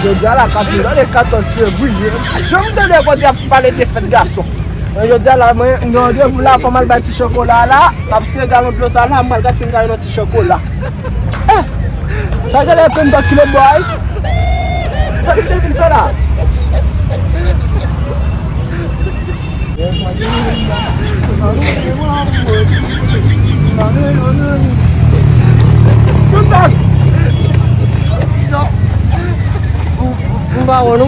Je dis à la capitale, les 14 février. Je me donne quand il a parlé de fête garçon. Je dis à la main, vous là, pas mal de petits chocolat là. Parce que dans le plus ça là, mal gâté un petit chocolat. Ça gars comme dans kilo boy. Ça c'est une fait là. Mbak Wonu.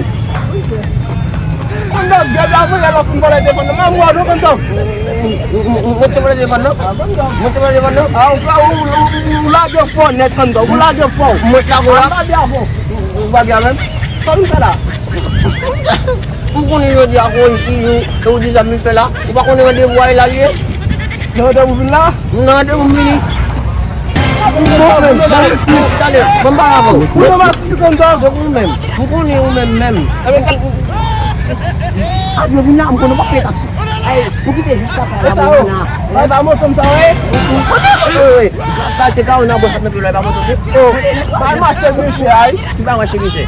Anda biar aku kalau boleh telepon, mau aku kan tuh. Betul boleh telepon, betul boleh telepon. Ulah dia phone net kan tuh, ulah dia phone. Mudah gua. Ulah dia phone. Bagaimana? Kan salah. Mungkin dia aku itu tahu di zaman selah. Ubah kau dengan dia buat lagi. Nggak ada ubah. Nggak ada begini. Tadi, membawa apa? Udah masuk sekolah. Umem, mungkin ni umem. Tapi kan, aku bina mungkin nak pakai taksi. Mungkin dia bisa tahu. Kalau kamu semsawe, tak cakap nak buat satu pilihan kamu tu. oh, mana masih bisa? Bang masih bisa.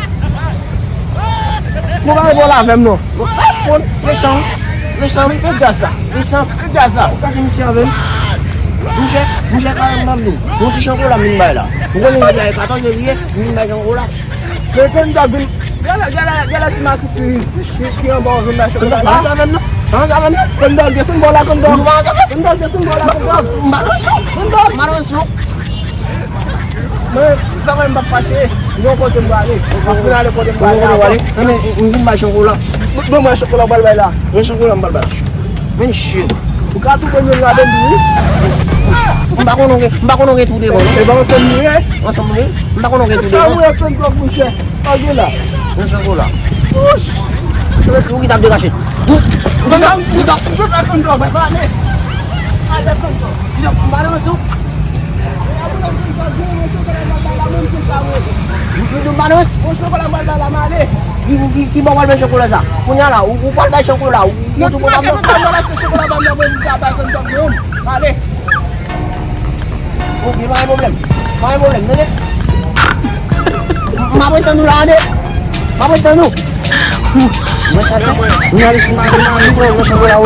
Bukan bola fem no. Phone, lesson. Kerjasa. Tak kena siapa. Musa kalau mampu, mungkin sekolah minta lah. Mungkin dia kata dia minta sekolah. Sekarang dah bin, jalan masuk si yang bawa bin masuk. Jangan. Kendal dia bola kendal. Kendal dia bola kendal. Marusuk. Jangan berpati. Joko tembali. Aku nak ada tembali. Kami ingin masuk sekolah. Belum masuk sekolah bal-bala. Masuk sekolah bal-bal. Mensyuk. Bukan tu kau yang ada dulu. Mbak kono ke tu dia bang. Bang sendiri. Masa ni, mbak kono ke tu dia. Tahu yang tentu aku sih. Ayolah. Masuk sekolah. Ush. Tu kita ambil kasih. Kita. Sudah tentu apa ni? Ada tentu. Tidak, mana masuk? Itu mana? Masuk kalau bal-bala mana? Di bawah masuk sekolah sah. Punya lah, upah masuk sekolah. Untuk apa? Kalau sekolah bal-bala berapa tentu belum? Mana? Gimana problem? Mana problem ni? Apa itu lah ni? Apa itu? Masalah. Nyari kemana-mana masuk sekolah.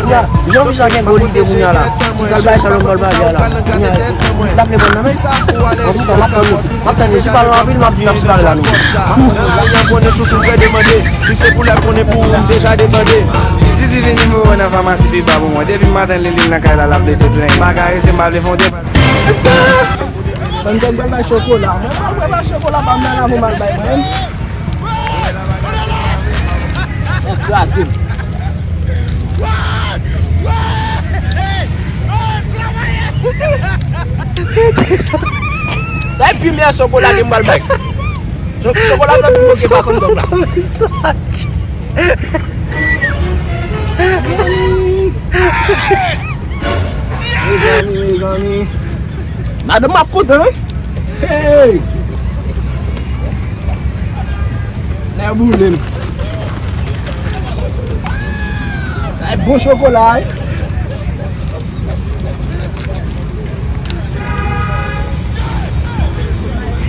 Ya, jom saja goli dia punya lah. Galbay salon galbay dia lah. Tak boleh benar. Aku tak makan. Makan ni sebab lapin map di nafsu dalam. Yang pun chouchou très demandé. Si c'est pour la qu'on est pour déjà demandé. Si veni me voir dans pharmacie puis pas pour moi. Depuis matin les lignes dans la plaie de plein. Bagarre c'est mal fondé. Tentang bal chocolat. Bal chocolat bamana mo malbay man. Klasim. Saya punya chocolat di malbay. Chocolat na mo ke ba kon dogla. Gani. Ada map ko dah. Hey. Nebulin. Ay bon chocolat.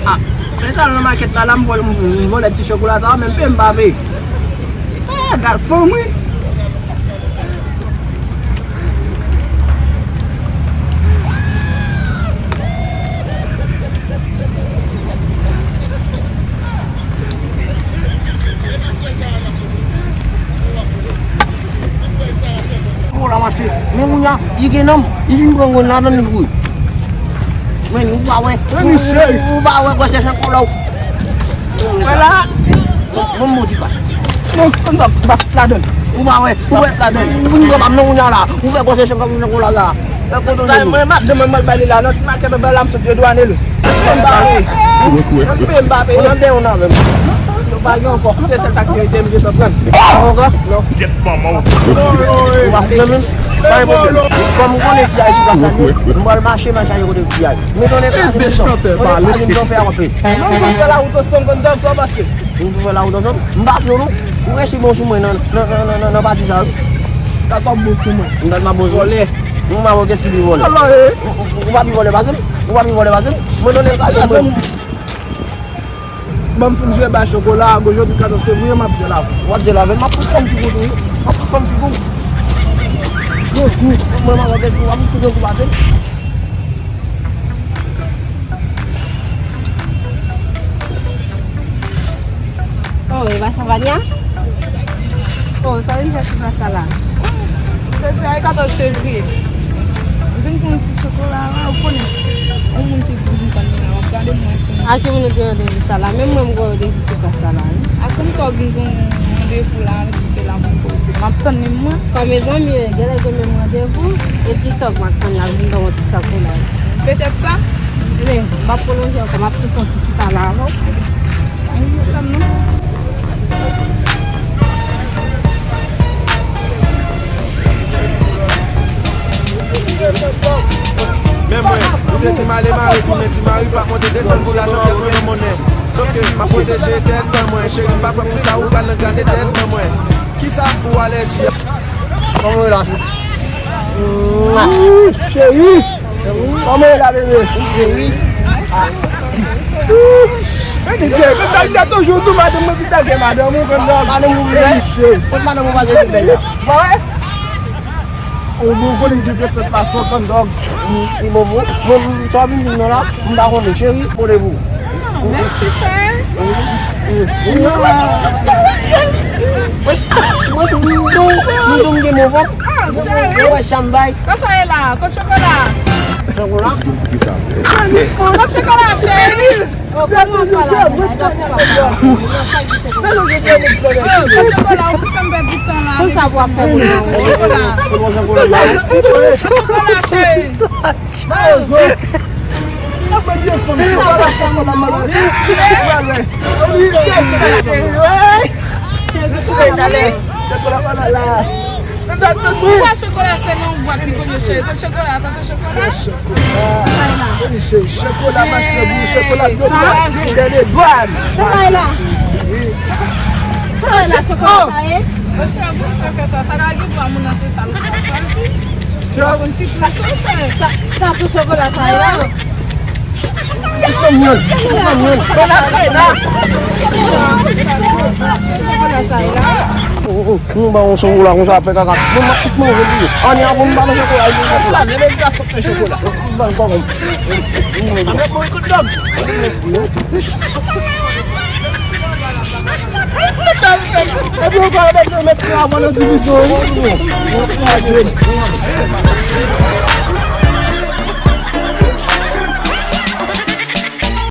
Ah, kita na market dalam bol di chocolat ah même pas babe. Ah, garçon oui. Masih, memangnya ikan ini bukan nada ni gue. Men ubawe, ubawe kau saya sekolah. Wala, memudikan. mungkin tak laden. Ubawe, ini kau amno nyala. Ubawe kau saya sekolah lah. Aku tu Saya memang demen balik lah, nak nak ke dalam studio dua ni lu. Pembabe, pembabe. Nanti ona mem. Bagi apa? Saya tak kira dia begitu kan. Oh kah? Wah, mem. Baik betul. Kamu kau ni siapa sih kasarnya? Mbak masih macam yang kau dia. Mereka ni kan besok. Kau ni paling jauh apa tu? Nunggu kalau auto songkon dah apa sih? Tunggu kalau dah tu. Mbak dulu. Kau si bos semua na bati sah. Tak tahu semua. Ndak mabos boleh. Mau ke sini boleh. Allah Ubat boleh bazar. Ubat boleh bazar. Mereka ni kan. Bon fin jouer ba chocolat, aujourd'hui 14 février m'a dit là. Moi je l'avais ma pour comme figure. Ma pour comme figure. Moi ma regarde pour vous pour passer. Oh, va Chavania? Oh, ça veut dire que ça là. C'est 14 février. Je ne connais pas chocolat, on connaît. On monte tout ça là, regardez-moi ça. Ah, qui me dit de ça là, même moi me dit que c'est ça là. Ah, comme toi qui des foulards qui c'est là pour poser. Ma tonne moi. Comme mes amis, ils ont même rendez-vous et TikTok m'a connu à venir dans votre chocolat. Peut-être ça. Mais pas prolonger comme ma petite tout à l'heure. Même moi, vous êtes mal marre, tout le monde mari pas monter descendre pour l'argent pièce de monnaie. Sauf que ma protéger tête dans moi, chérie pas pour ça ou pas dans garder tête dans moi. Qui ça pour allergie? Comment là? Chérie. Comment est la bébé? Chérie. Il y a toujours tout madame qui t'a dit madame Madame vous voulez? Pourquoi madame vous va dire belle? Ouais. On vous dit que ça se passe comme dog. Ni bon vous, moi vous savez nous là, on va rendre chérie pour vous. Merci cher. Moi je vous donne des mots. Ah, chérie. Ouais, chambaille. Ça soit là, quand chocolat. Chocolat. Quand chocolat, chérie. Oh, comment pas là? Quand chocolat, on peut faire du temps là. Tout savoir faire pour nous. Chocolat. Comment chocolat? Chocolat, chérie. Pourquoi chocolat c'est non boîte qui connaît chérie? Votre chocolat, ça c'est chocolat? Chocolat, chocolat, Ça va là. Ça va là, chocolat. Je suis un peu sûr que ça va aller pour mon ancien salon. Je vais avoir une petite place, cher. Ça tout chocolat ça là. Nous on se roule on s'appelle caca. Moi je dis, on est à bon balle chocolat. Les mecs qui font chocolat. Bon bon. Avec mon coup de dog. Et puis on va mettre avant la division.